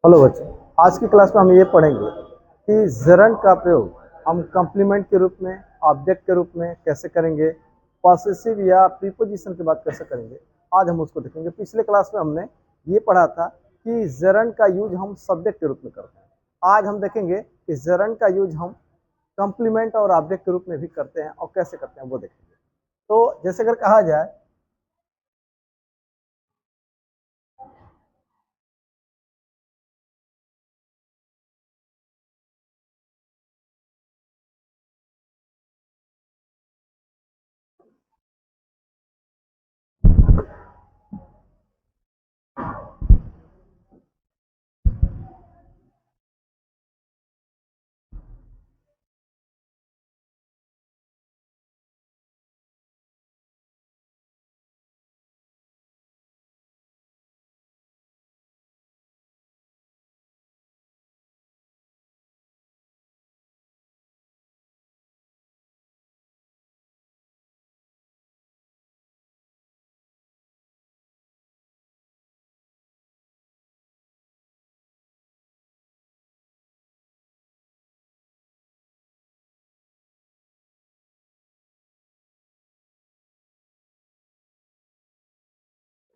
Hello बच्चों, आज की क्लास में हम ये पढ़ेंगे कि जेरंड का प्रयोग हम कंप्लीमेंट के रूप में, ऑब्जेक्ट के रूप में कैसे करेंगे, पॉसेसिव या प्रीपोजिशन की बात कैसे करेंगे। आज हम उसको देखेंगे। पिछले क्लास में हमने ये पढ़ा था कि जेरंड का यूज हम सब्जेक्ट के रूप में करते हैं। आज हम देखेंगे कि जेरंड का यूज हम कंप्लीमेंट और ऑब्जेक्ट के रूप में भी करते हैं और कैसे करते हैं वो देखेंगे। तो जैसे अगर कहा जाए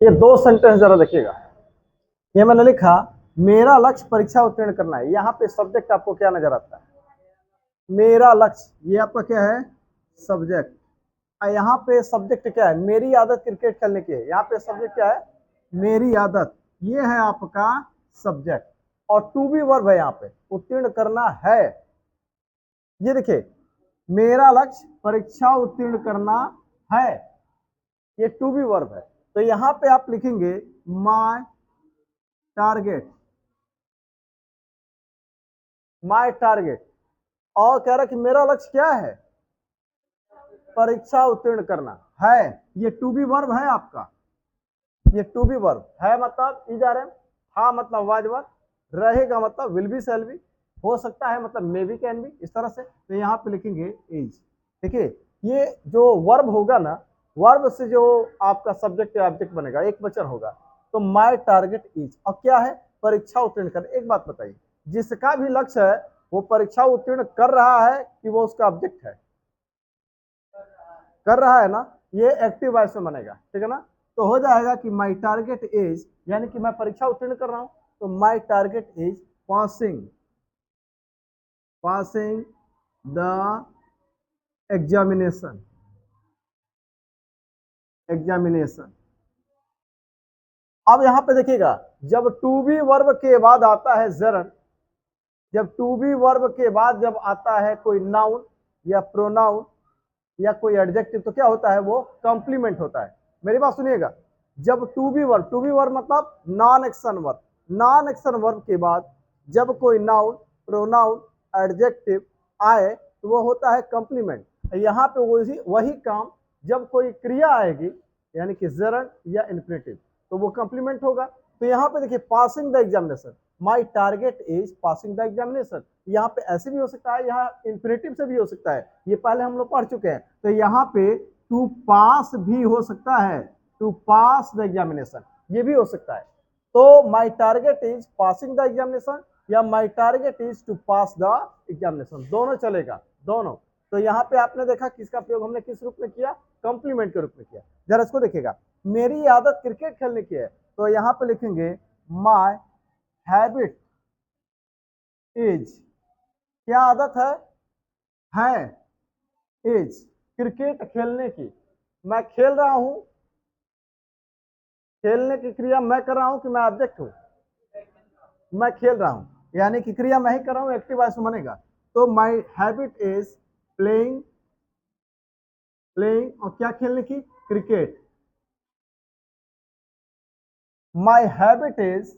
ये दो सेंटेंस जरा देखिएगा। ये मैंने लिखा, मेरा लक्ष्य परीक्षा उत्तीर्ण करना है। यहाँ पे सब्जेक्ट आपको क्या नजर आता है? मेरा लक्ष्य, ये आपका क्या है? सब्जेक्ट। और यहाँ पे सब्जेक्ट क्या है? मेरी आदत क्रिकेट खेलने की है। यहाँ पे सब्जेक्ट क्या है? मेरी आदत। ये है आपका सब्जेक्ट। और टू बी वर्ब है यहाँ पे, उत्तीर्ण करना है। ये देखिए, मेरा लक्ष्य परीक्षा उत्तीर्ण करना है, ये टू बी वर्ब है। तो यहाँ पे आप लिखेंगे माय टारगेट, माय टारगेट। और कह रहा कि मेरा लक्ष्य क्या है? परीक्षा उत्तीर्ण करना है। ये टू बी वर्ब है आपका। ये टू बी वर्ब है मतलब इज आर एम, हाँ मतलब वाज वर, रहेगा मतलब विल बी शैल बी, हो सकता है मतलब मे बी कैन बी, इस तरह से। तो यहाँ पे लिखेंगे इज। देखिए, ये जो वर्ब होगा ना, वर्ब से जो आपका सब्जेक्ट या ऑब्जेक्ट बनेगा, एक वचन होगा। तो माय टारगेट इज, और क्या है? परीक्षा उत्तीर्ण कर। एक बात बताइए, जिसका भी लक्ष्य है वो परीक्षा उत्तीर्ण कर रहा है कि वो उसका ऑब्जेक्ट है? कर रहा है ना। ये एक्टिव वॉइस में बनेगा, ठीक है ना। तो हो जाएगा कि माई टारगेट इज, यानी कि मैं परीक्षा उत्तीर्ण कर रहा हूं। तो my target is passing, passing the examination, examination. अब यहां पे देखिएगा, जब टू बी वर्ब के बाद आता है जेरन, जब टू बी वर्ब के बाद जब आता है कोई नाउन या प्रोनाउन या कोई एडजेक्टिव, तो क्या होता है? वो कंप्लीमेंट होता है। मेरी बात सुनिएगा, जब टू बी वर्ब मतलब non action verb, non action verb के बाद जब कोई नाउन, प्रोनाउन, एडजेक्टिव आए तो वो होता है कंप्लीमेंट। यहाँ पे वही काम जब कोई क्रिया आएगी, यानी कि जेरंड या इन्फिनेटिव, तो वो कंप्लीमेंट होगा। तो यहाँ पे देखिए, passing the examination, my target is passing the examination. यहाँ पे ऐसे भी हो सकता है, यहाँ इन्फिनेटिव से भी हो सकता है, ये पहले हम लोग पढ़ चुके हैं। तो यहाँ पे टू पास भी हो सकता है, टू पास द एग्जामिनेशन, ये भी हो सकता है। तो my target is passing the examination या my target is to pass the examination, दोनों चलेगा, दोनों। तो यहाँ पे आपने देखा किसका प्रयोग हमने किस रूप में किया? कंप्लीमेंट के रूप में किया। जरा इसको देखिएगा, मेरी आदत क्रिकेट खेलने की है, तो यहाँ पे लिखेंगे माई हैबिट इज, क्या आदत है इज क्रिकेट खेलने की। मैं खेल रहा हूं, खेलने की क्रिया मैं कर रहा हूं कि मैं ऑब्जेक्ट हूं? मैं खेल रहा हूं, यानी कि क्रिया मैं ही कर रहा हूं, एक्टिव वॉइस में बनेगा। तो my habit is playing, playing और क्या खेलने की? Cricket. My habit is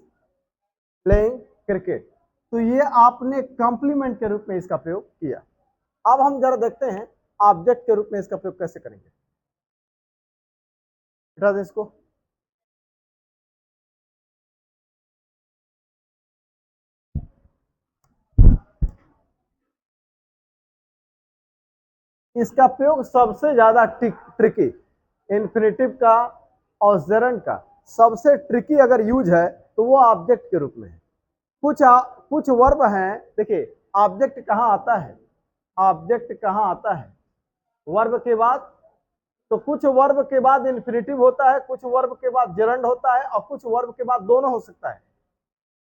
playing cricket. तो ये आपने कॉम्प्लीमेंट के रूप में इसका प्रयोग किया। अब हम जरा देखते हैं ऑब्जेक्ट के रूप में इसका प्रयोग कैसे करेंगे। हटा दें इसको। इसका प्रयोग सबसे ज्यादा ट्रिकी, इन्फिनेटिव का और जेरंड का सबसे ट्रिकी अगर यूज है तो वो ऑब्जेक्ट के रूप में है। कुछ वर्ब हैं, देखिए ऑब्जेक्ट कहाँ आता है, ऑब्जेक्ट कहाँ आता है वर्ब के बाद, तो कुछ वर्ब के बाद इन्फिनिटिव होता है, कुछ वर्ब के बाद जेरंड होता है, और कुछ वर्ब के बाद दोनों हो सकता है।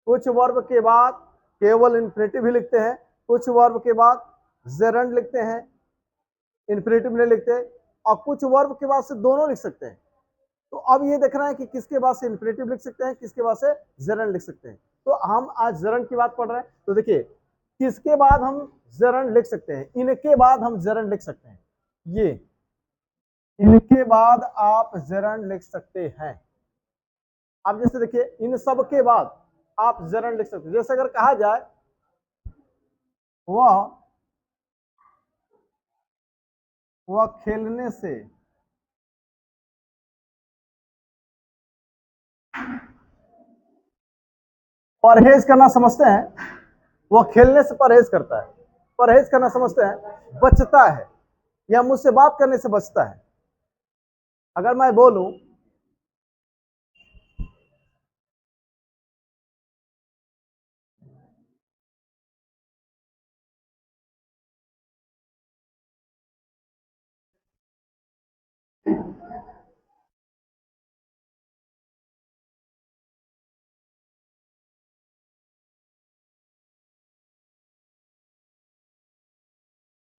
कुछ वर्ब के बाद केवल इन्फिनिटिव ही लिखते हैं, कुछ वर्ब के बाद जेरंड लिखते हैं, इन्फिनिटिव नहीं लिखते, और कुछ वर्ब के बाद से दोनों लिख सकते हैं। तो अब ये देखना है कि किसके बाद से इन्फिनिटिव लिख सकते हैं, किसके बाद से जेरंड लिख सकते हैं। तो हम आज जेरंड की बात पढ़ रहे हैं, तो देखिए किसके बाद हम जेरंड लिख सकते हैं, इनके बाद हम जेरंड लिख सकते हैं, ये इनके बाद आप जेरंड लिख सकते हैं। अब जैसे देखिए इन सब के बाद आप जेरंड लिख सकते हैं। जैसे अगर कहा जाए वह खेलने से परहेज करना समझते हैं, वह खेलने से परहेज करता है, परहेज करना समझते हैं, बचता है या मुझसे बात करने से बचता है। अगर मैं बोलूं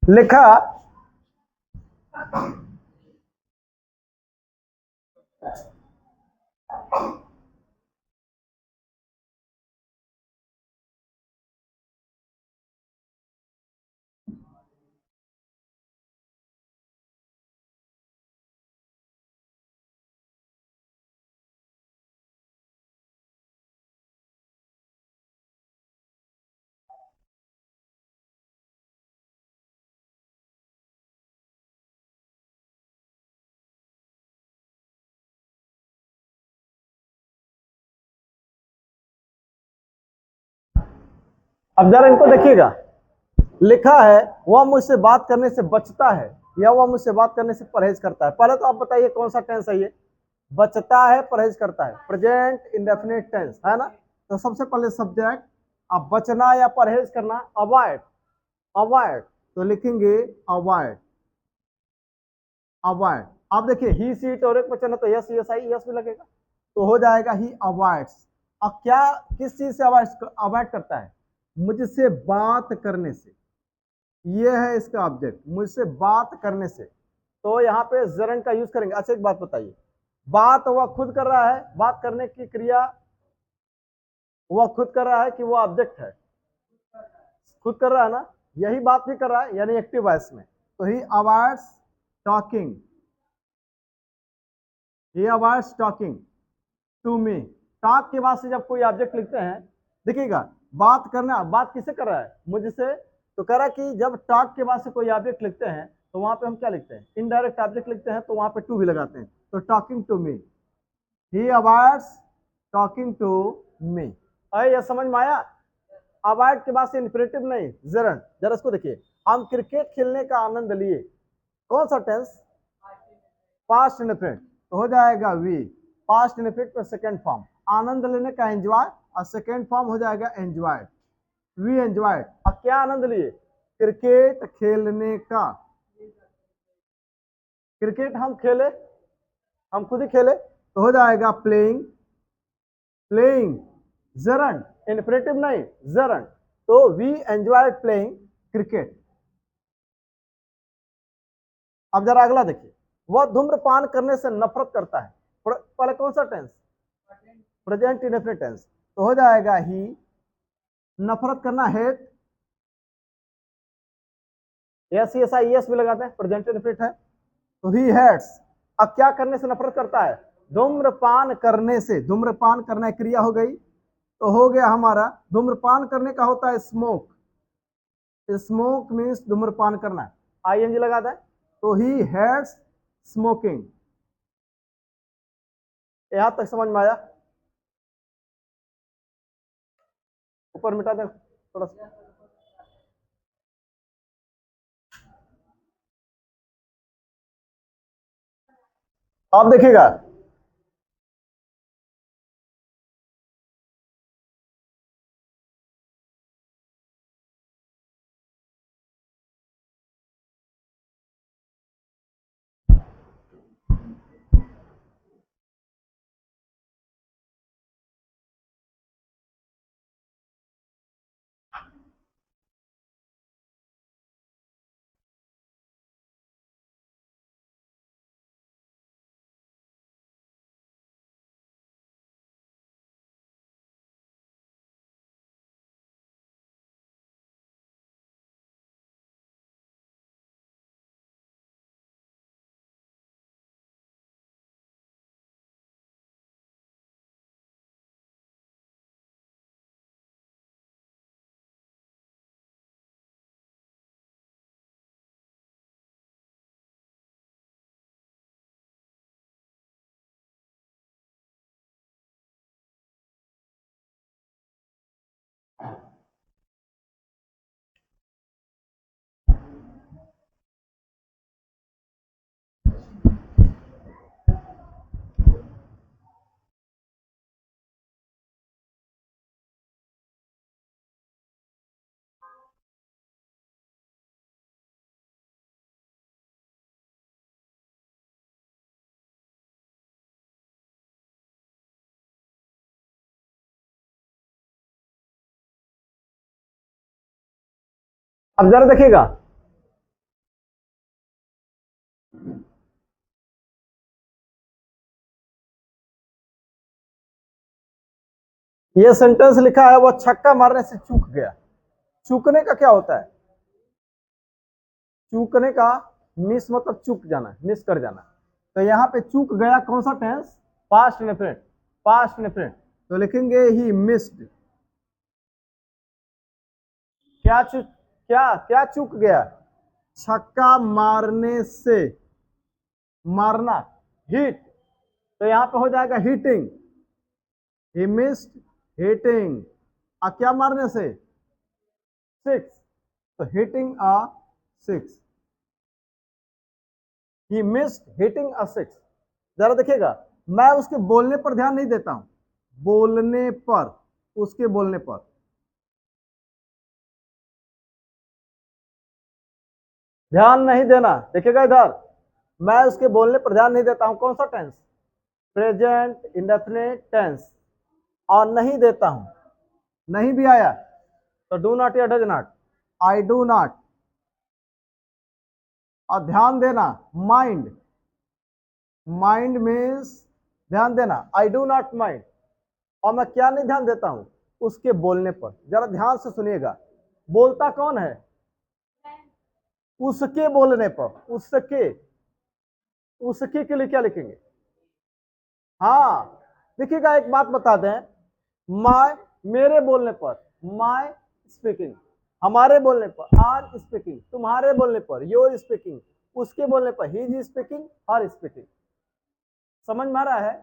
लिखा अब जरा इनको देखिएगा, लिखा है वह मुझसे बात करने से बचता है या वह मुझसे बात करने से परहेज करता है। पहले तो आप बताइए कौन सा टेंस है ये, बचता है परहेज करता है, प्रेजेंट इंडेफिनिट टेंस है ना। तो सबसे पहले सब्जेक्ट, अब बचना या परहेज करना, अवॉइड, अवॉइड, तो लिखेंगे अवॉइड, अवॉइड। आप देखिए ही सी इट और एक वचन है तो यस यस आई यस भी लगेगा, तो हो जाएगा ही अवॉइड्स। अब क्या किस चीज से अवॉइड करता है, मुझसे बात करने से, ये है इसका ऑब्जेक्ट, मुझसे बात करने से, तो यहाँ पे जरन का यूज करेंगे। अच्छा एक बात बताइए, बात वह खुद कर रहा है, बात करने की क्रिया वह खुद कर रहा है कि वो ऑब्जेक्ट है, खुद कर रहा है ना, यही बात भी कर रहा है यानी एक्टिव वॉइस में, तो he avoids talking, he avoids talking to me. Talk के बाद से जब कोई ऑब्जेक्ट लिखते हैं, देखिएगा बात करना, बात किसे कर रहा है, मुझसे, तो कह रहा है कि जब टॉक के बाद से कोई ऑब्जेक्ट लिखते हैं तो वहां पे हम क्या लिखते हैं, इनडायरेक्ट ऑब्जेक्ट लिखते हैं, तो वहां पे टू भी लगाते हैं, तो talking to me, he avoids talking to me. अरे यह समझ में आया, अवॉइड के बाद से इंफिनिटिव नहीं, जरन। जरा इसको देखिए, हम क्रिकेट खेलने का आनंद लिए, कौन सा टेंस, पास्ट इंडेफिनिट, तो हो जाएगा वी, पास्ट इंडेफिनिट में सेकंड फॉर्म, आनंद लेने का एंजॉय, और सेकंड फॉर्म हो जाएगा एंजॉयड, वी एंजॉयड। अब क्या आनंद लिए, क्रिकेट खेलने का, क्रिकेट हम खेले, हम खुद ही खेले, तो हो जाएगा प्लेइंग, प्लेइंग जरन, इंफिनिटिव नहीं जरन, तो वी एंजॉयड प्लेइंग क्रिकेट। अब जरा अगला देखिए, वह धूम्रपान करने से नफरत करता है, पहले कौन सा टेंस, प्रेजेंट इंडेफिनिट टेंस, तो हो जाएगा ही, नफरत करना hate, yes yes I yes भी लगाते हैं, प्रेजेंट इंडेफिनिट है, तो ही हेट्स। अब क्या करने से नफरत करता है, धूम्रपान करने से, धूम्रपान करना क्रिया हो गई, तो हो गया हमारा, धूम्रपान करने का होता है स्मोक, स्मोक मीन्स धूम्रपान करना, आईएनजी लगाता है, तो ही हेट्स स्मोकिंग। यहां तक समझ में आया, ऊपर मिटा दे थोड़ा सा। आप देखिएगा अब जरा देखिएगा, ये सेंटेंस लिखा है वो छक्का मारने से चूक गया। चूकने का क्या होता है? चूकने का मिस मतलब चूक जाना, मिस कर जाना। तो यहाँ पे चूक गया कौन सा tense? Past indefinite. Past indefinite तो लिखेंगे ही मिस्ड। क्या चूक, क्या क्या चूक गया? छक्का मारने से, मारना, हिट, तो यहां पे हो जाएगा हिटिंग। ही मिस्ड हिटिंग। क्या मारने से? सिक्स, तो hitting a six. He missed hitting a six. जरा देखिएगा, मैं उसके बोलने पर ध्यान नहीं देता हूं, बोलने पर, उसके बोलने पर। ध्यान नहीं देना, देखिएगा इधर, मैं उसके बोलने पर ध्यान नहीं देता हूं, कौन सा टेंस? Present indefinite tense. और नहीं देता हूं, नहीं भी आया तो डू नॉट या does not, I do not. और ध्यान देना, माइंड, माइंड मीन्स ध्यान देना, आई डू नॉट माइंड। और मैं क्या नहीं ध्यान देता हूं? उसके बोलने पर। जरा ध्यान से सुनिएगा, बोलता कौन है? उसके बोलने पर, उसके, उसके के लिए क्या लिखेंगे? हाँ, देखिएगा एक बात बता दें, माय, मेरे बोलने पर, माय स्पीकिंग, हमारे बोलने पर, आर स्पीकिंग, तुम्हारे बोलने पर, योर स्पीकिंग, उसके बोलने पर, he is speaking, her speaking. समझ में आ रहा है?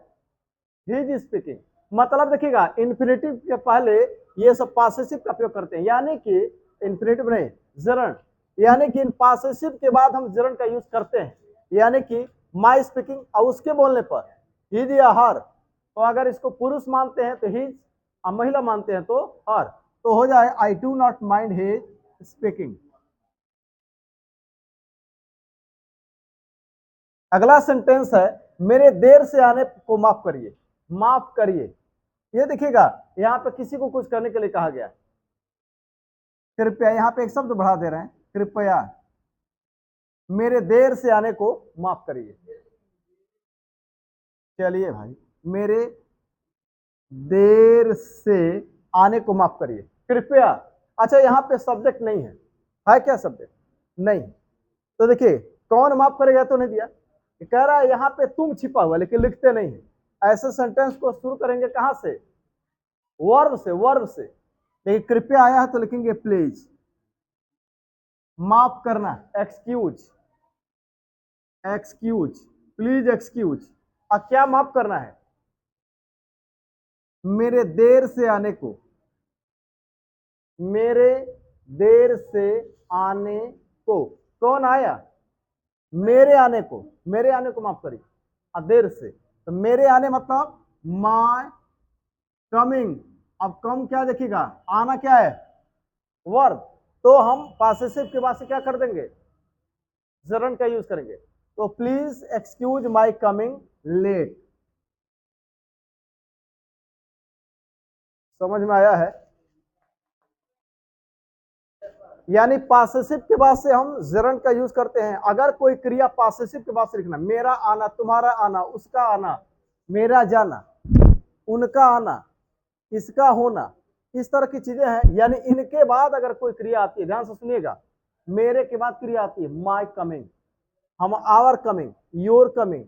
ही इज स्पीकिंग मतलब देखिएगा, इन्फिनेटिव के पहले ये सब पासेसिव का प्रयोग करते हैं, यानी कि इन्फिनेटिव नहीं, जरण, यानी कि इन पासेसिव के बाद हम जरण का यूज करते हैं। यानी कि माई स्पीकिंग और उसके बोलने पर हिज या हर, तो अगर इसको पुरुष मानते हैं तो हिज, और महिला मानते हैं तो हर, तो हो जाए I do not mind his speaking. अगला सेंटेंस है, मेरे देर से आने को माफ करिए। माफ करिए, ये देखिएगा, यहां पे किसी को कुछ करने के लिए कहा गया। कृपया, यहां पे एक शब्द बढ़ा दे रहे हैं, कृपया मेरे देर से आने को माफ करिए। चलिए भाई, मेरे देर से आने को माफ करिए, कृपया। अच्छा, यहां पे सब्जेक्ट नहीं है क्या सब्जेक्ट? नहीं। तो देखिए, कौन माफ करेगा तो नहीं दिया, कह रहा है यहां पे तुम छिपा हुआ, लेकिन लिखते नहीं है। ऐसे सेंटेंस को शुरू करेंगे कहां से? वर्ब से, वर्ब से। लेकिन कृपया आया है तो लिखेंगे प्लीज। माफ करना, एक्सक्यूज, एक्सक्यूज, प्लीज एक्सक्यूज। अब क्या माफ करना है? मेरे देर से आने को, मेरे देर से आने को, कौन आया? मेरे आने को, मेरे आने को माफ करिए, देर से, तो मेरे आने मतलब माय कमिंग। अब कम क्या देखिएगा, आना क्या है? वर्ब, तो हम पासेसिव के बाद से क्या कर देंगे? जरन का यूज करेंगे। तो please excuse my coming late. समझ में आया है? यानी पासेसिव के बाद से हम जरन का यूज करते हैं। अगर कोई क्रिया पासेसिव के बाद से लिखना, मेरा आना, तुम्हारा आना, उसका आना, मेरा जाना, उनका आना, इसका होना, इस तरह की चीजें हैं। यानी इनके बाद अगर कोई क्रिया आती है, ध्यान से सुनिएगा, मेरे के बाद क्रिया आती है माई कमिंग, हम our coming, your coming,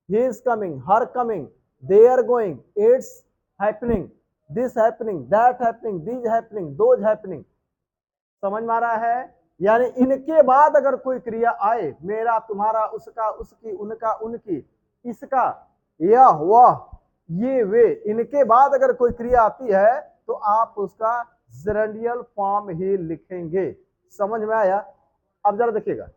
he is coming, her coming, they are going, it's happening, this happening, that happening, these happening, those happening. समझ में आ रहा है? यानी इनके बाद अगर कोई क्रिया आए, मेरा, तुम्हारा, उसका, उसकी, उनका, उनकी, इसका, यह, वह, ये, वे, इनके बाद अगर कोई क्रिया आती है तो आप उसका जरंडियल फॉर्म ही लिखेंगे। समझ में आया? अब जरा देखिएगा,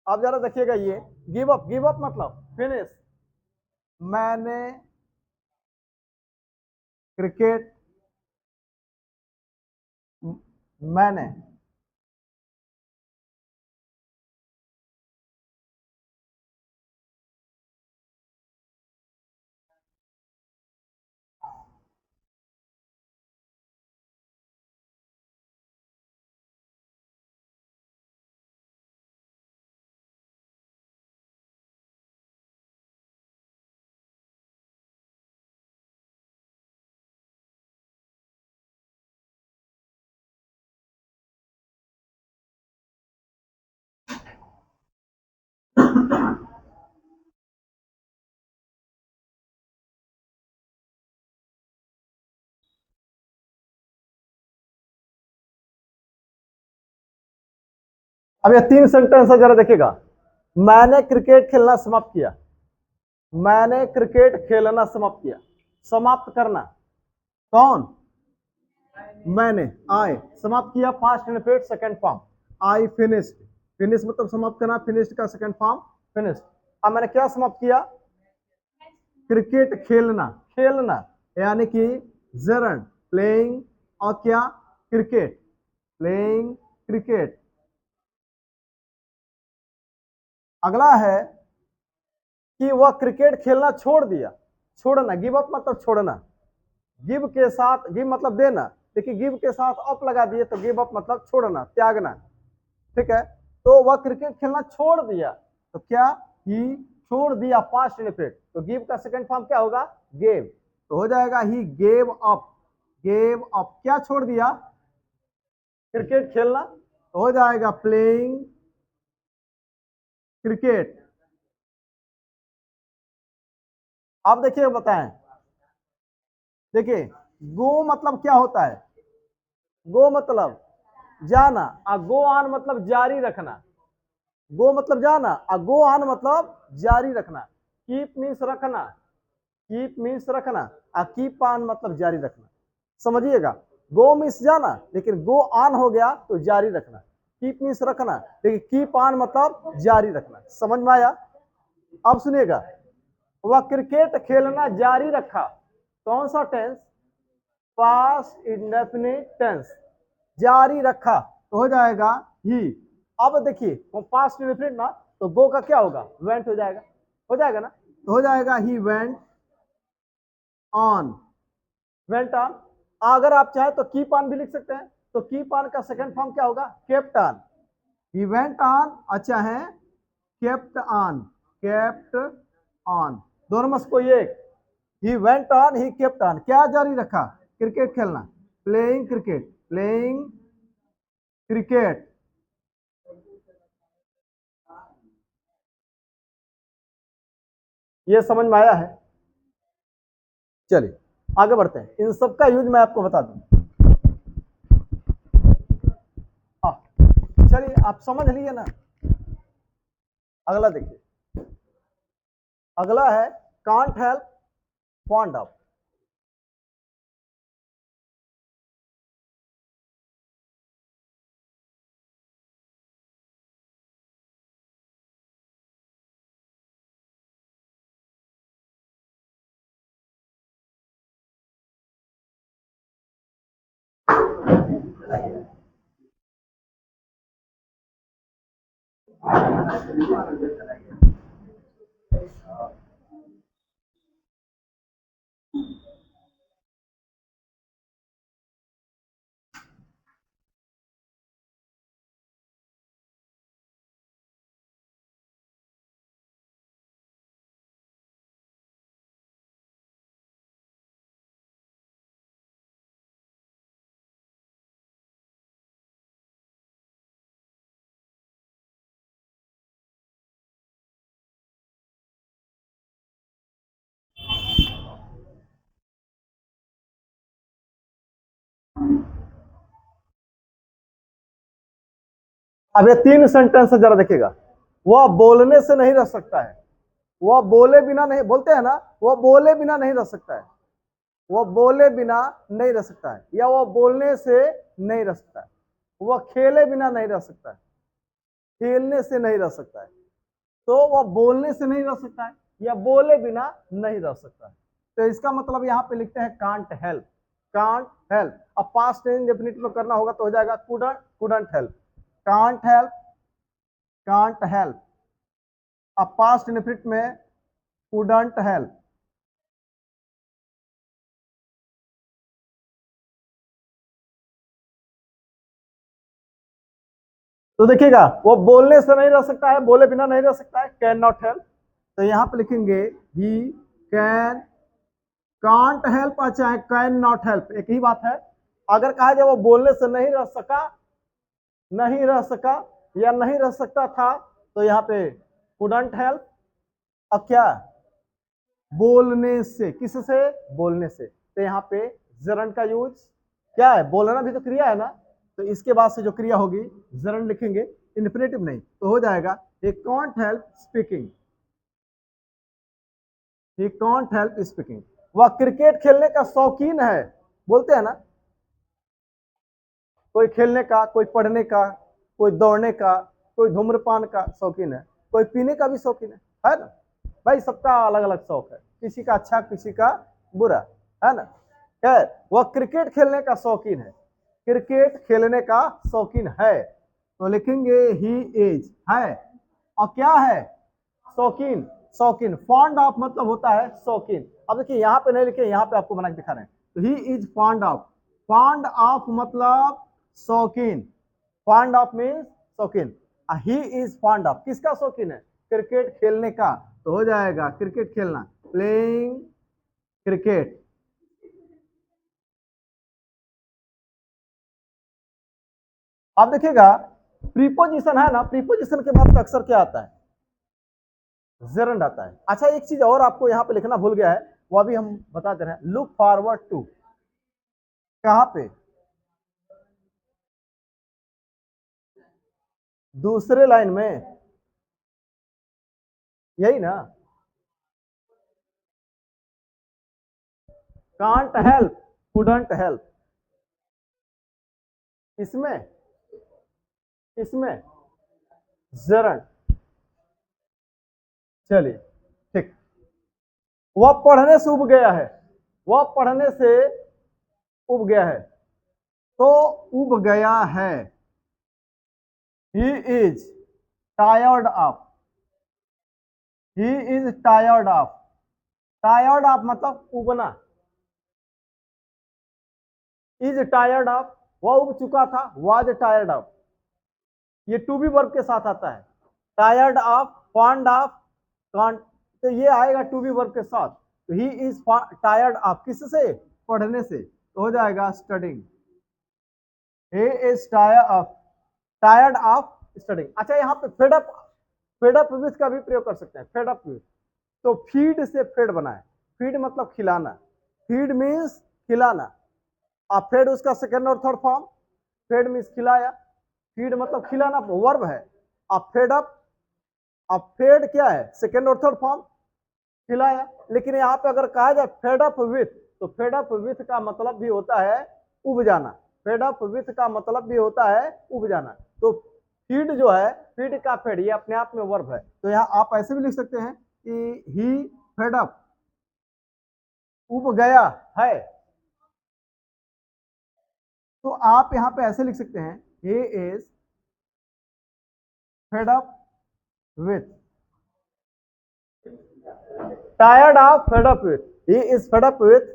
अब जरा देखिएगा, ये गिव अप, गिव अप मतलब फिनिश। मैंने क्रिकेट, मैंने अब ये 3 सेंटेंस है, जरा देखिएगा। मैंने क्रिकेट खेलना समाप्त किया, मैंने क्रिकेट खेलना समाप्त किया। समाप्त करना, कौन? मैंने, आई। समाप्त किया, past indefinite second form, I finished. Finish मतलब समाप्त करना, फिनिश्ड का सेकंड फॉर्म फिनिश्ड। अब मैंने क्या समाप्त किया? क्रिकेट खेलना, खेलना यानी कि जरन, प्लेइंग, और क्या? Cricket, playing cricket. अगला है कि वह क्रिकेट खेलना छोड़ दिया। छोड़ना, गिव अप मतलब छोड़ना। गिव के साथ, गिव मतलब देना, देखिए गिव के साथ अप लगा दिए तो गिव अप मतलब छोड़ना, त्यागना। ठीक है, तो वह क्रिकेट खेलना छोड़ दिया, तो क्या? ही छोड़ दिया, पास्ट इंडेफिनिट। तो गिव का सेकंड फॉर्म क्या होगा? गेव। तो हो जाएगा he gave up. Gave up, क्या छोड़ दिया? क्रिकेट खेलना। तो हो जाएगा प्लेइंग क्रिकेट। अब देखिए बताएं, देखिए गो मतलब क्या होता है? गो मतलब जाना, और गो ऑन मतलब जारी रखना। गो मतलब जाना, और गो ऑन मतलब जारी रखना। कीप मीन्स रखना, कीप मीन्स रखना, और कीप ऑन मतलब जारी रखना। समझिएगा, गो मीन्स जाना, लेकिन गो ऑन हो गया तो जारी रखना। कीप मीन्स रखना, लेकिन कीप ऑन मतलब जारी रखना। समझ में आया? अब सुनिएगा, वह क्रिकेट खेलना जारी रखा। कौन सा टेंस? पास्ट इंडेफिनिट टेंस, जारी रखा। तो हो जाएगा ही। अब देखिए वो पास्ट इंडेफिनिट ना, तो गो का क्या होगा? वेंट हो जाएगा। हो जाएगा ना? तो हो जाएगा he went on, went on. अगर आप चाहे तो कीप ऑन भी लिख सकते हैं, तो कीप ऑन का सेकंड फॉर्म क्या होगा? Kept on. He went on, अच्छा है, केप्ट ऑन, केप्ट ऑन, दोनों में से कोई एक। He went on, he kept on, क्या जारी रखा? क्रिकेट खेलना, प्लेइंग क्रिकेट, प्लेइंग क्रिकेट। ये समझ में आया है? चलिए आगे बढ़ते हैं, इन सब का यूज मैं आपको बता दूं। चलिए आप समझ लिए ना? अगला देखिए, अगला है कांट हेल्प फॉन्ड ऑफ। अब ये 3 सेंटेंस है, जरा देखिएगा। वह बोलने से नहीं रह सकता है। वह बोले बिना नहीं, बोलते हैं ना, वह बोले बिना नहीं रह सकता है। वह बोले बिना नहीं रह सकता है, या वह बोलने से नहीं रह सकता है। वह खेले बिना नहीं रह सकता है, खेलने से नहीं रह सकता है। तो वह बोलने से नहीं रह सकता है, या बोले बिना नहीं रह सकता है। तो इसका मतलब यहाँ पे लिखते हैं कांट हेल्प, कांट हेल्प। अब पास्ट इंडेफिनिट में करना होगा तो हो जाएगा couldn't, couldn't help, can't help, can't help. अब पास्ट इंडेफिनिट में कुडंट हेल्प। तो देखिएगा, वो बोलने से नहीं रह सकता है, बोले बिना नहीं रह सकता है, कैन नॉट हेल्प। तो यहाँ पे लिखेंगे ही कैन, कांट हेल्प, अच्छा है, कैन नॉट हेल्प, एक ही बात है। अगर कहा जाए वो बोलने से नहीं रह सका, नहीं रह सका, या नहीं रह सकता था, तो यहाँ पे कुडंट हेल्प। अब क्या? बोलने से, किससे? बोलने से। तो यहाँ पे जरन का यूज क्या है? बोलना भी तो क्रिया है ना, तो इसके बाद से जो क्रिया होगी जरन लिखेंगे। इन्फिनेटिव नहीं, तो हो जाएगा he can't help speaking, he can't help speaking। वह क्रिकेट खेलने का शौकीन है, बोलते हैं ना, कोई खेलने का, कोई पढ़ने का, कोई दौड़ने का, कोई धूम्रपान का शौकीन है, कोई पीने का भी शौकीन है ना। भाई सबका अलग अलग शौक है, किसी का अच्छा किसी का बुरा, है ना। खैर वह क्रिकेट खेलने का शौकीन है, क्रिकेट खेलने का शौकीन है, तो लिखेंगे ही इज, है और क्या है, शौकीन। शौकीन, फॉन्ड ऑफ मतलब होता है शौकीन। अब देखिए यहाँ पे नहीं लिखे, यहाँ पे आपको बना के दिखा रहे हैं, तो he is fond of, fond of मतलब शौकीन, फॉन्ड ऑफ मीन्स शौकीन। ही इज फॉन्ड ऑफ किसका शौकीन है, क्रिकेट खेलने का, तो हो जाएगा क्रिकेट खेलना, प्लेइंग क्रिकेट। अब देखिएगा प्रीपोजिशन है ना, प्रीपोजिशन के बाद अक्सर क्या आता है, जेरंड आता है। अच्छा एक चीज और आपको यहाँ पे लिखना भूल गया है, वो अभी हम बता दे रहे हैं, लुक फॉरवर्ड टू, कहां पे, दूसरे लाइन में, यही ना, कांट हेल्प, कुडंट हेल्प, इसमें इसमें जेरंड। चलिए ठीक, वह पढ़ने से उब गया है, वह पढ़ने से उब गया है, तो उब गया है, he is tired of, he is tired of, tired of मतलब उबना, इज टायर्ड ऑफ वह उब चुका था, वाज टायर्ड ऑफ, ये टू बी वर्ब के साथ आता है, tired of, fond of, can't, तो ये आएगा टू बी वर्ब के साथ, तो ही इज टायर्ड ऑफ किससे, पढ़ने से, तो हो जाएगा studying, he is tired of studying. अच्छा यहाँ पे फेड अप विथ का भी प्रयोग कर सकते हैं, फेड अप विथ, तो फीड से फेड बना है, फीड मतलब खिलाना, फीड मीन्स खिलाना, आप फेड उसका सेकेंड और थर्ड फॉर्म, फेड मीन्स खिलाया, फीड मतलब खिलाना वर्ब है, आप फेड अप, अब फेड क्या है, सेकेंड और थर्ड फॉर्म, खिलाया। लेकिन यहाँ पे अगर कहा जाए फेड अप विथ, तो फेड अप विथ का मतलब भी होता है उब जाना, फेड अप विथ का मतलब भी होता है उब जाना, तो फीड जो है, फीड का फेड ये अपने आप में वर्ब है, तो यहाँ आप ऐसे भी लिख सकते हैं कि ही फेड अप, उब गया है, तो आप यहाँ पे ऐसे लिख सकते हैं he is fed up with, tired of, fed up with, he is fed up with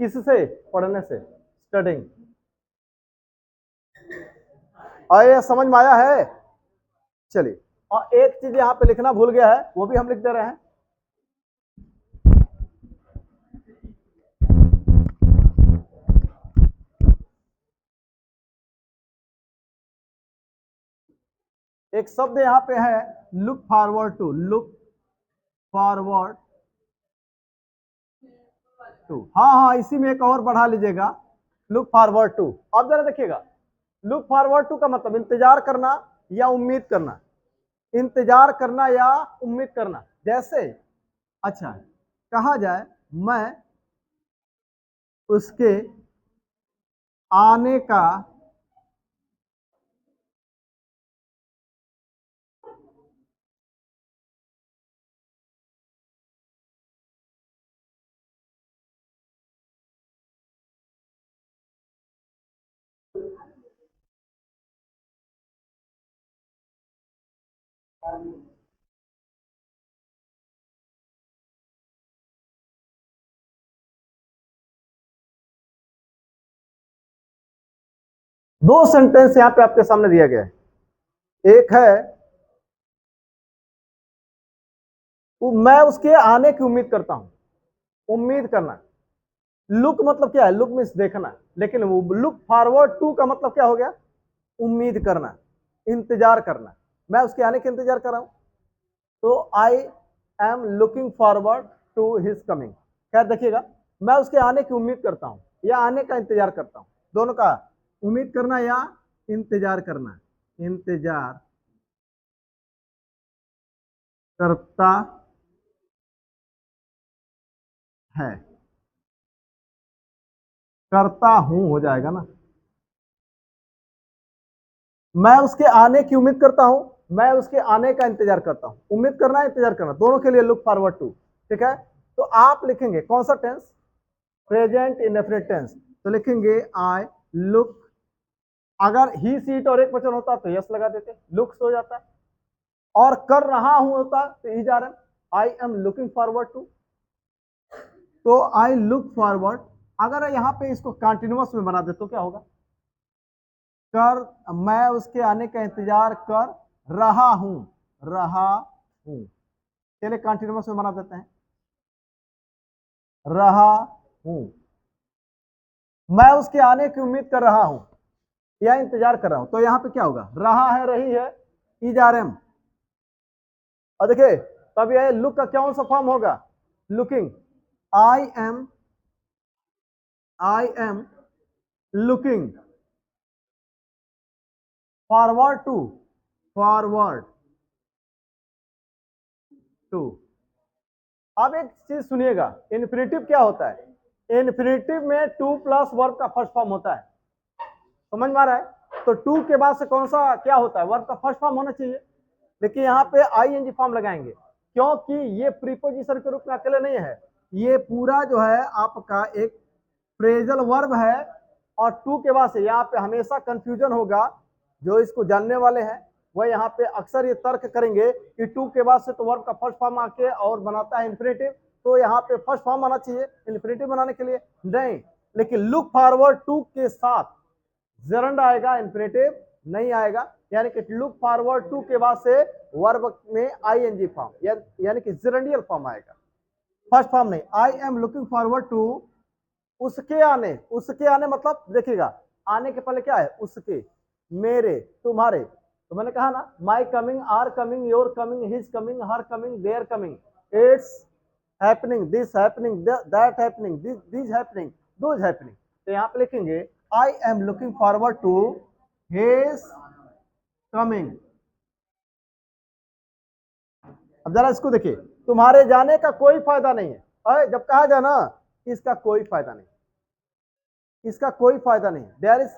किससे, पढ़ने से, स्टडिंग। और ये समझ में आया है। चलिए, और एक चीज यहाँ पे लिखना भूल गया है, वो भी हम लिख दे रहे हैं, एक शब्द यहाँ पे है look forward to, look forward to, हाँ हाँ इसी में एक और बढ़ा लीजिएगा, लुक फॉरवर्ड टू। अब जरा देखिएगा, लुक फॉरवर्ड टू का मतलब इंतजार करना या उम्मीद करना, इंतजार करना या उम्मीद करना। जैसे अच्छा कहा जाए मैं उसके आने का दो सेंटेंस यहाँ पे आपके सामने दिया गया है, एक है मैं उसके आने की उम्मीद करता हूं, उम्मीद करना, लुक मतलब क्या है, लुक मीन्स देखना, लेकिन वो लुक फॉरवर्ड टू का मतलब क्या हो गया, उम्मीद करना, इंतजार करना, मैं उसके आने का इंतजार कर रहा हूं, तो I am looking forward to his coming. खैर देखिएगा, मैं उसके आने की उम्मीद करता हूं या आने का इंतजार करता हूं, दोनों का, उम्मीद करना या इंतजार करना, इंतजार करता है, करता हूं हो जाएगा ना। मैं उसके आने की उम्मीद करता हूं, मैं उसके आने का इंतजार करता हूं। उम्मीद करना इंतजार करना दोनों के लिए लुक फॉरवर्ड टू। ठीक है, तो आप लिखेंगे कौन सा टेंस, प्रेजेंट इंडेफिनिट टेंस। तो लिखेंगे आई लुक, अगर ही सीट और एक वचन होता तो यस लगा देते, लुक्स हो जाता। और कर रहा हूं होता तो is R M, I am looking forward to. तो आई लुक फॉरवर्ड, अगर यहां पे इसको कंटिन्यूअस में बना दे तो क्या होगा, कर, मैं उसके आने का इंतजार कर रहा हूं, रहा हूं। चलिए कंटिन्यूअस में बना देते हैं, रहा हूं, मैं उसके आने की उम्मीद कर रहा हूं या इंतजार कर रहा हूं। तो यहां पे क्या होगा, रहा है, रही है, इज आर एम। और देखिए तब यह लुक का कौन सा फॉर्म होगा, looking. I am looking forward to, forward to. अब एक चीज सुनिएगा, इन्फिनेटिव क्या होता है, इन्फिनेटिव में टू प्लस वर्ब का फर्स्ट फॉर्म होता है, समझ में आ रहा है। तो टू के बाद से कौन सा क्या होता है, वर्ब का फर्स्ट फॉर्म होना चाहिए। लेकिन यहाँ पे आईएनजी फॉर्म लगाएंगे क्योंकि ये प्रीपोजिशन के रूप में अकेले नहीं है, ये पूरा जो है आपका एक फ्रेजल वर्ब है। और टू के बाद से यहाँ पे हमेशा कंफ्यूजन होगा, जो इसको जानने वाले हैं वह यहाँ पे अक्सर ये तर्क करेंगे कि टू के बाद से तो वर्ब का फर्स्ट फॉर्म आके और बनाता है इन्फिनेटिव, तो यहाँ पे फर्स्ट फॉर्म आना चाहिए इन्फिनेटिव बनाने के लिए, नहीं। लेकिन लुक फॉरवर्ड टू के साथ जरंड आएगा, इन्फिनेटिव नहीं आएगा। यानी कि लुक फॉरवर्ड टू के बाद से वर्ब में आईएनजी फॉर्म यानी कि जरंडियल फॉर्म आएगा, फर्स्ट फॉर्म नहीं। I am looking forward to, उसके आने, उसके आने मतलब देखिएगा आने के पहले क्या है, उसके, मेरे, तुम्हारे। तो मैंने कहा ना, my coming, our coming, your coming, his coming, her coming, their coming, it's happening, this happening, that happening, this happening, those happening. तो यहाँ पे लिखेंगे I am looking forward to his coming. अब जरा इसको देखिए, तुम्हारे जाने का कोई फायदा नहीं है। अरे जब कहा जाए ना इसका कोई फायदा नहीं, इसका कोई फायदा नहीं, there is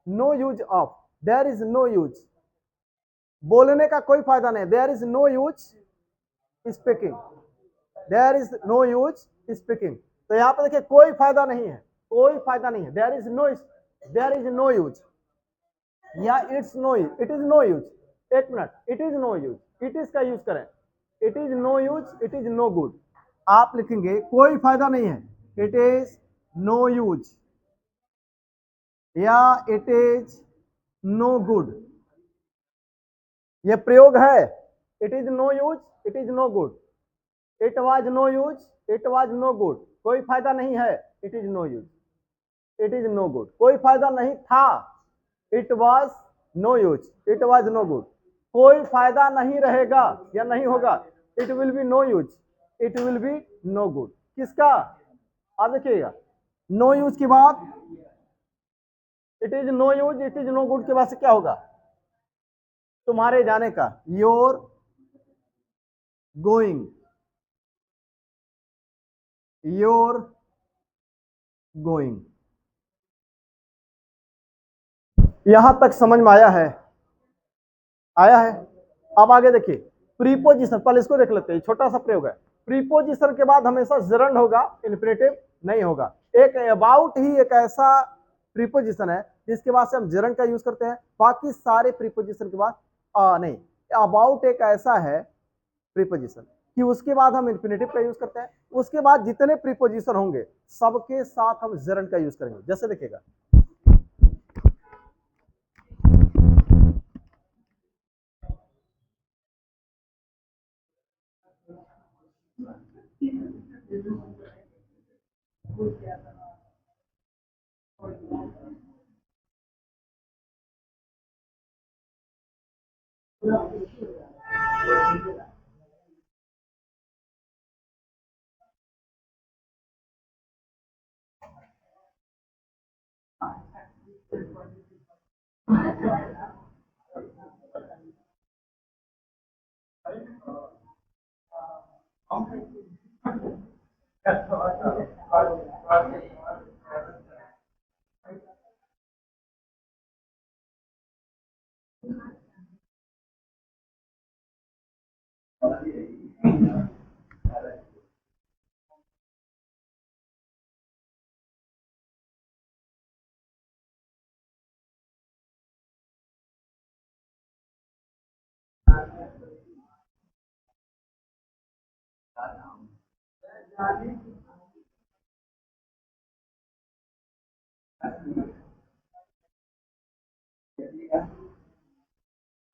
no use of, there is no use, बोलने का कोई फायदा नहीं, there is no use speaking, there is no use speaking. तो यहां पर देखिए कोई फायदा नहीं है, कोई फायदा नहीं है, देयर इज नो यूज या it's no use, it is no use. एक minute, it is no use, it is का यूज करें, it is no use, it is no good. आप लिखेंगे कोई फायदा नहीं है, इट इज नो यूज या इट इज नो गुड। ये प्रयोग है, it is no use, it is no good, it was no use, it was no good, कोई फायदा नहीं है, it is no use, it is no good, कोई फायदा नहीं था, it was no use, it was no good, कोई फायदा नहीं रहेगा या नहीं होगा, it will be no use, it will be no good. किसका, आप देखिएगा नो यूज के बाद it is no use, it is no good के बाद से क्या होगा, तुम्हारे जाने का, योर गोइंग, योर गोइंग। यहां तक समझ में आया है, आया है। अब आगे देखिए प्रीपोजिशन, पहले इसको देख लेते हैं, छोटा सा प्रयोग है। प्रीपोजिशन के बाद हमेशा जरंड होगा, इन्फिनेटिव नहीं होगा। एक अबाउट ही एक ऐसा प्रीपोजिशन है जिसके बाद से हम जरंड का यूज करते हैं, बाकी सारे प्रीपोजिशन के बाद नहीं। अबाउट एक ऐसा है प्रीपोजिशन कि उसके बाद हम इन्फिनेटिव का यूज करते हैं, उसके बाद जितने प्रीपोजिशन होंगे सबके साथ हम जरंड का यूज करेंगे। जैसे देखिएगा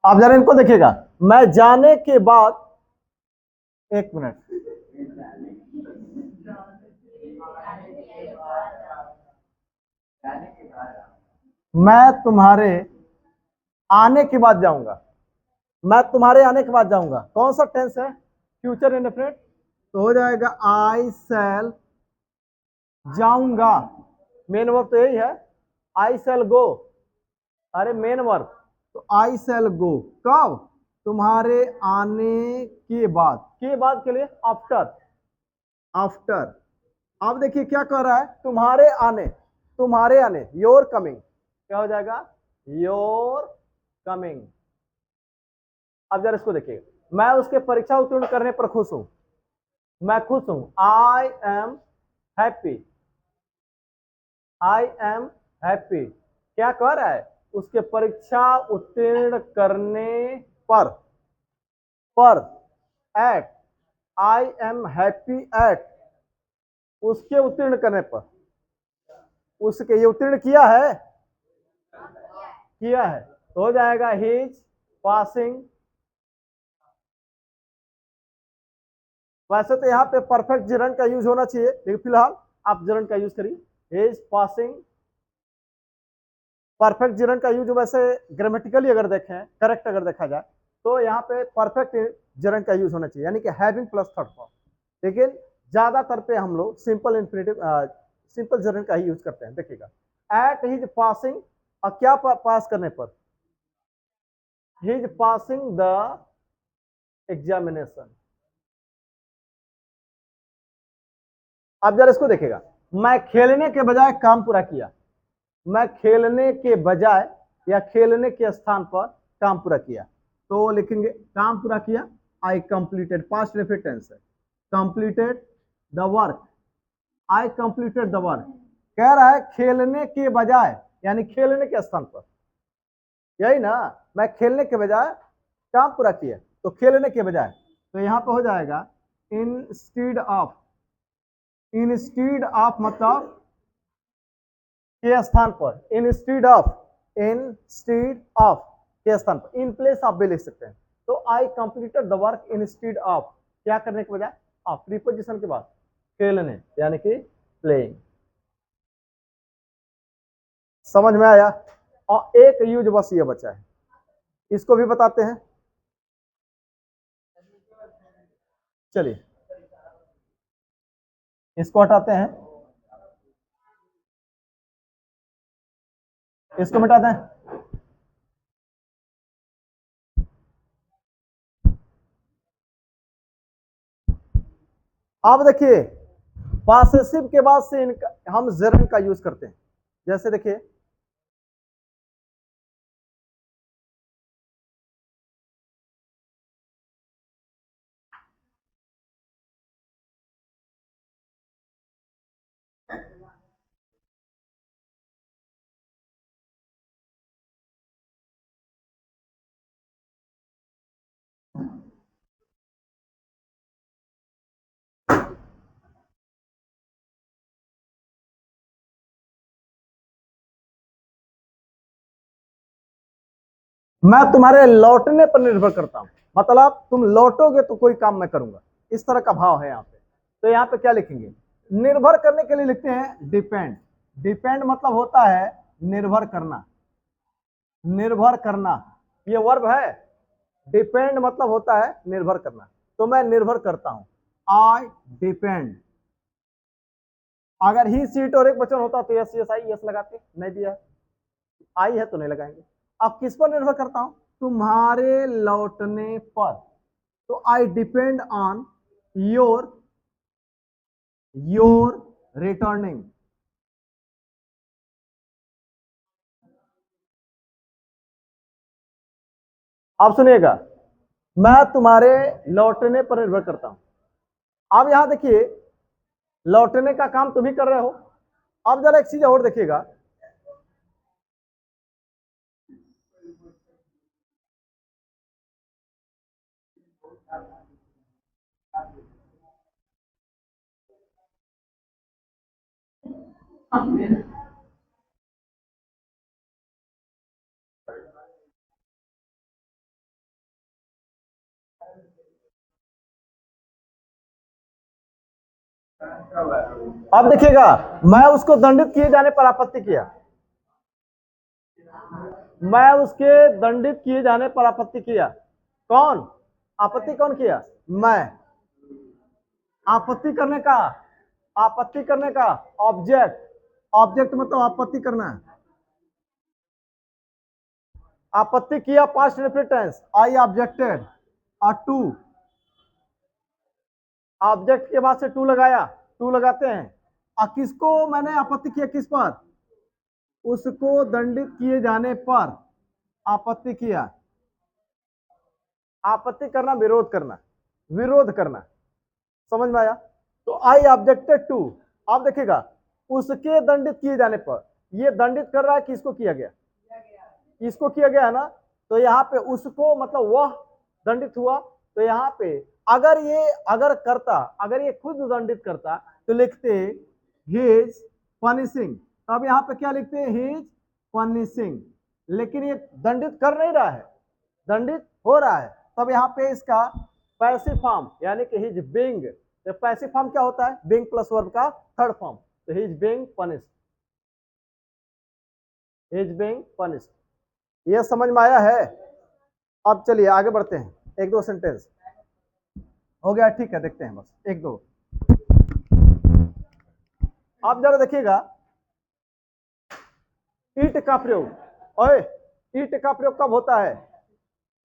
आप जरा इनको देखिएगा। मैं जाने के बाद, एक मिनट, मैं तुम्हारे आने के बाद जाऊंगा। मैं तुम्हारे आने के बाद जाऊंगा, कौन सा टेंस है? Future indefinite. तो हो जाएगा आई शैल, जाऊंगा। मेन वर्ब तो यही है, आई शैल गो। अरे मेन वर्ब तो आई शैल गो कब? तुम्हारे आने के बाद, के बाद के लिए आफ्टर। आफ्टर। अब देखिए क्या कह रहा है, तुम्हारे आने, तुम्हारे आने, योर कमिंग। क्या हो जाएगा? Your coming. अब जरा इसको देखिए, मैं उसके परीक्षा उत्तीर्ण करने पर खुश हूं। मैं खुश हूं, I am happy. I am happy. क्या कह रहा है? उसके परीक्षा उत्तीर्ण करने पर, at, I am happy at, उसके उत्तीर्ण करने पर। उसके, ये उत्तीर्ण किया है, किया है, तो हो जाएगा हिज पासिंग। वैसे तो यहाँ पे परफेक्ट जिरन का यूज होना चाहिए, लेकिन फिलहाल आप जिरन का यूज करिए, हिज पासिंग। परफेक्ट जिरन का यूज वैसे ग्रामेटिकली अगर देखें, करेक्ट अगर देखा जाए, तो यहाँ पे परफेक्ट जिरन का यूज होना चाहिए, यानी कि हैविंग प्लस थर्ड फॉर्म। लेकिन ज्यादातर पे हम लोग सिंपल इंफिनिटिव, सिंपल जिरन का ही यूज करते हैं। देखिएगा, एट हिज पासिंग, और क्या पास करने पर? His passing the examination. अब जरा इसको देखिएगा, मैं खेलने के बजाय काम पूरा किया। मैं खेलने के बजाय या खेलने के स्थान पर काम पूरा किया, तो लिखेंगे काम पूरा किया, I completed, past indefinite tense है, completed the work. I completed the work. कह रहा है खेलने के बजाय, यानी खेलने के स्थान पर, यही ना, मैं खेलने के बजाय काम पूरा किया, तो खेलने के बजाय, तो यहां पे हो जाएगा इंस्टीड ऑफ। इंस्टीड ऑफ मतलब के स्थान पर, इंस्टीड ऑफ, इंस्टीड ऑफ के स्थान पर, इन प्लेस ऑफ भी लिख सकते हैं। तो आई completed the work instead of, क्या करने के बजाय? ऑफ, प्रीपोजिशन के बाद खेलने, यानी कि प्लेइंग। समझ में आया? और एक यूज बस ये बचा है, इसको भी बताते हैं। चलिए इसको हटाते हैं, इसको मिटाते हैं। अब देखिए, पॉसेसिव के बाद से इनका हम जेरन का यूज करते हैं। जैसे देखिए, मैं तुम्हारे लौटने पर निर्भर करता हूं, मतलब तुम लौटोगे तो कोई काम मैं करूंगा, इस तरह का भाव है यहाँ पे। तो यहाँ पे क्या लिखेंगे? निर्भर करने के लिए लिखते हैं डिपेंड। डिपेंड मतलब होता है निर्भर करना, निर्भर करना, ये वर्ब है। डिपेंड मतलब होता है निर्भर करना, तो मैं निर्भर करता हूं, आई डिपेंड। अगर ही सीट और एक वचन होता तो यस यस आई यस लगाते, नहीं दिया, आई है तो नहीं लगाएंगे। अब किस पर निर्भर करता हूं? तुम्हारे लौटने पर, तो I depend on your your returning. आप सुनिएगा, मैं तुम्हारे लौटने पर निर्भर करता हूं। अब यहां देखिए, लौटने का काम तुम ही कर रहे हो। अब जरा एक चीज और देखिएगा, अब देखिएगा, मैं उसको दंडित किए जाने पर आपत्ति किया, मैं उसके दंडित किए जाने पर आपत्ति किया। कौन आपत्ति, कौन किया? मैं। आपत्ति करने का, आपत्ति करने का ऑब्जेक्ट, ऑब्जेक्ट मतलब आपत्ति करना है। आपत्ति किया, पास्ट इंडेफिनिट टेंस, आई ऑब्जेक्टेड, और टू, ऑब्जेक्ट के बाद से टू लगाया, टू लगाते हैं। और किसको मैंने आपत्ति किया, किस पर? उसको दंडित किए जाने पर आपत्ति किया। आपत्ति करना, विरोध करना, विरोध करना, समझ में आया? तो आई ऑब्जेक्टेड टू। आप देखिएगा, उसके दंडित किए जाने पर, ये दंडित कर रहा है, किसको किया गया? इसको किया गया है ना। तो यहाँ पे उसको मतलब वह दंडित हुआ। तो यहाँ पे अगर ये अगर करता, अगर ये खुद दंडित करता तो लिखते ही इज पनिशिंग। अब यहाँ पे क्या लिखते हैं? He is punishing. लेकिन ये दंडित कर नहीं रहा है, दंडित हो रहा है। तब यहाँ पे इसका पैसिव फॉर्म यानी कि ही इज बीइंग। तो पैसिव फॉर्म क्या होता है? बीइंग प्लस वर्ब का थर्ड फॉर्म। तो he is being punished, he is being punished. ये समझ में आया है? अब चलिए आगे बढ़ते हैं, एक दो सेंटेंस हो गया, ठीक है, देखते हैं बस एक दो। आप जरा देखिएगा, ईट का प्रयोग, ओए ईट का प्रयोग कब होता है?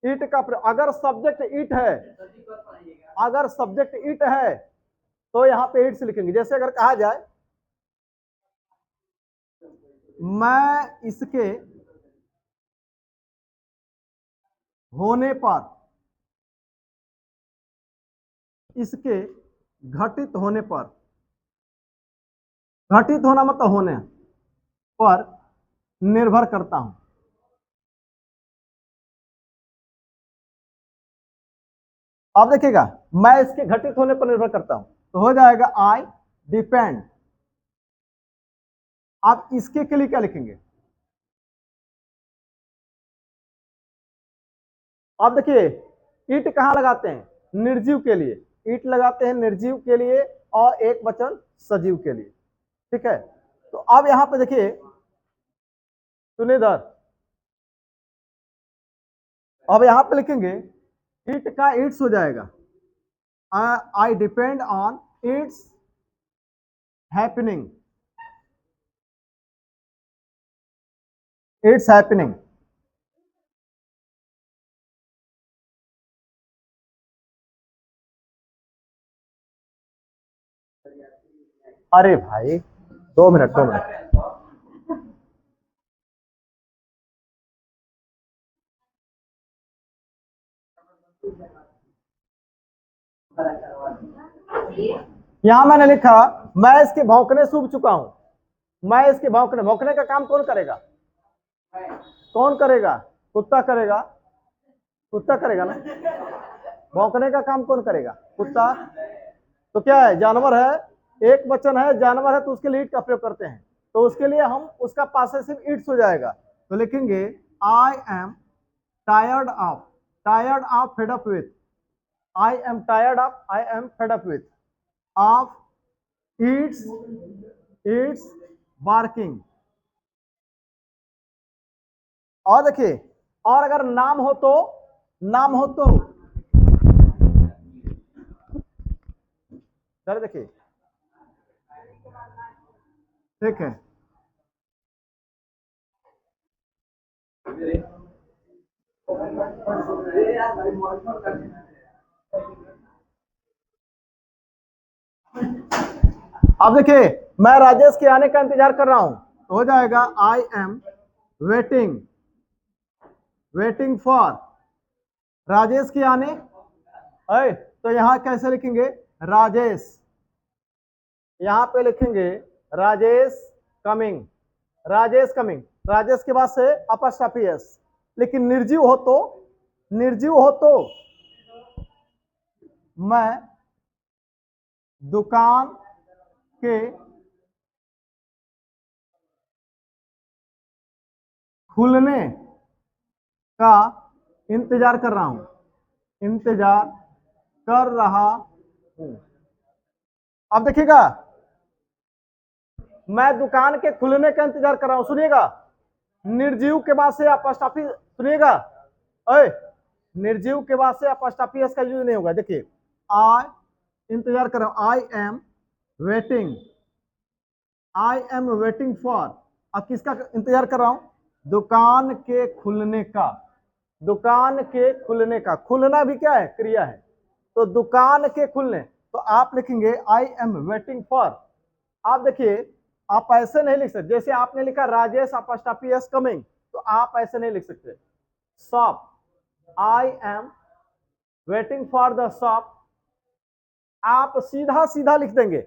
ईट का प्रयोग अगर सब्जेक्ट ईट है, अगर सब्जेक्ट ईट है तो यहाँ पे ईट से लिखेंगे। जैसे अगर कहा जाए मैं इसके होने पर, इसके घटित होने पर, घटित होना मतलब होने पर निर्भर करता हूं। अब देखिएगा, मैं इसके घटित होने पर निर्भर करता हूं, तो हो जाएगा आई डिपेंड। आप इसके लिए क्या लिखेंगे? अब देखिए, ईट कहां लगाते हैं? निर्जीव के लिए ईट लगाते हैं, निर्जीव के लिए, और एक वचन सजीव के लिए, ठीक है। तो अब यहां पे देखिए, सुनिधर, अब यहां पे लिखेंगे ईट का ईट्स हो जाएगा, I depend on it's happening, it's happening. अरे भाई, 2 मिनट 2 मिनट। यहां मैंने लिखा, मैं इसके भौंकने सूख चुका हूं। मैं इसके भौंकने, भौंकने का काम कौन करेगा? कौन करेगा? कुत्ता करेगा, कुत्ता करेगा ना। भौंकने का काम कौन करेगा? कुत्ता। तो क्या है? जानवर है, एक वचन है, जानवर है, तो उसके लिए ईट का प्रयोग करते हैं। तो उसके लिए हम उसका पासेसिव ईट्स हो जाएगा। तो लिखेंगे I am tired of, tired of, fed up with, I am tired of, I am fed up with, of Yeats, Yeats barking. और देखिए, और अगर नाम हो तो, नाम हो तो सर देखिए, ठीक है, अब देखिए मैं राजेश के आने का इंतजार कर रहा हूं, तो हो जाएगा I am waiting for Rajesh के आने। तो यहां कैसे लिखेंगे? राजेश, यहां पे लिखेंगे राजेश कमिंग, राजेश कमिंग। राजेश के बाद से अपस्ट्रॉफी एस। लेकिन निर्जीव हो तो मैं दुकान के खुलने का इंतजार कर रहा हूं, इंतजार कर रहा हूं। अब देखिएगा मैं दुकान के खुलने का इंतजार कर रहा हूं। सुनिएगा निर्जीव के बाद से अपस्ट्रॉफी, सुनिएगा ओए, निर्जीव के बाद से अपस्ट्रॉफी एस का यूज नहीं होगा। देखिए आई इंतजार कर रहा हूं, आई एम वेटिंग फॉर। अब किसका इंतजार कर रहा हूं? दुकान के खुलने का, दुकान के खुलने का। खुलना भी क्या है? क्रिया है। तो दुकान के खुलने, तो आप लिखेंगे आई एम वेटिंग फॉर। आप देखिए आप ऐसे नहीं लिख सकते, जैसे आपने लिखा राजेश अपस्ट्रॉफी एस कमिंग, तो आप ऐसे नहीं लिख सकते। Shop, I am waiting for the shop, आप सीधा सीधा लिख देंगे,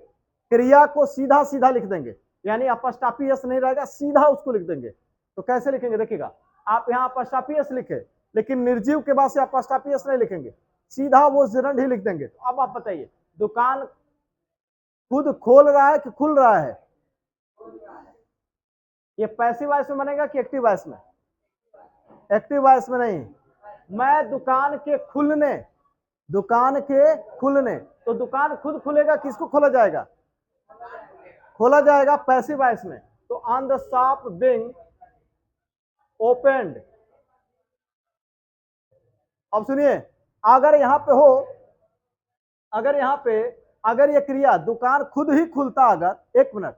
क्रिया को सीधा सीधा लिख देंगे, यानी अपस्ट्रॉफी एस नहीं रहेगा, सीधा उसको लिख देंगे। तो कैसे लिखेंगे? देखिएगा आप यहाँ अपस्ट्रॉफी एस लिखे, लेकिन निर्जीव के बाद से अपस्ट्रॉफी एस नहीं लिखेंगे, सीधा वो जिरंड ही लिख देंगे। तो अब आप बताइए दुकान खुद खोल रहा है कि खुल रहा है? ये पैसिव वॉइस में बनेगा कि एक्टिव वॉइस में? एक्टिव वॉइस में नहीं। मैं दुकान के खुलने, दुकान के खुलने, तो दुकान खुद खुलेगा, किसको खोला जाएगा? खोला जाएगा पैसिव वॉइस में। तो on the shop being opened. अब सुनिए अगर यहां पे हो, अगर यहां पे अगर ये क्रिया दुकान खुद ही खुलता, अगर एक मिनट,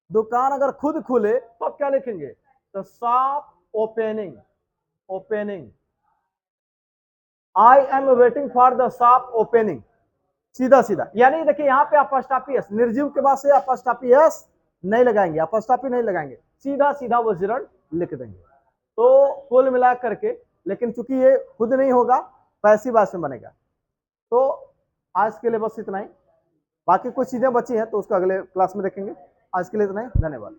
दुकान अगर खुद खुले तो अब क्या लिखेंगे? तो shop opening, opening, I am waiting for the shop opening, सीधा सीधा। यानी देखिए यहाँ पे अपस्ट्रॉफी एस, निर्जीव के बाद से अपस्ट्रॉफी एस नहीं लगाएंगे, अपस्ट्रॉफी नहीं लगाएंगे, सीधा सीधा वो जिरंड लिख देंगे। तो कुल मिला करके, लेकिन चूंकि ये खुद नहीं होगा, पैसिव वॉइस में बनेगा। तो आज के लिए बस इतना ही, बाकी कुछ चीजें बची हैं तो उसको अगले क्लास में देखेंगे। आज के लिए इतना ही, धन्यवाद।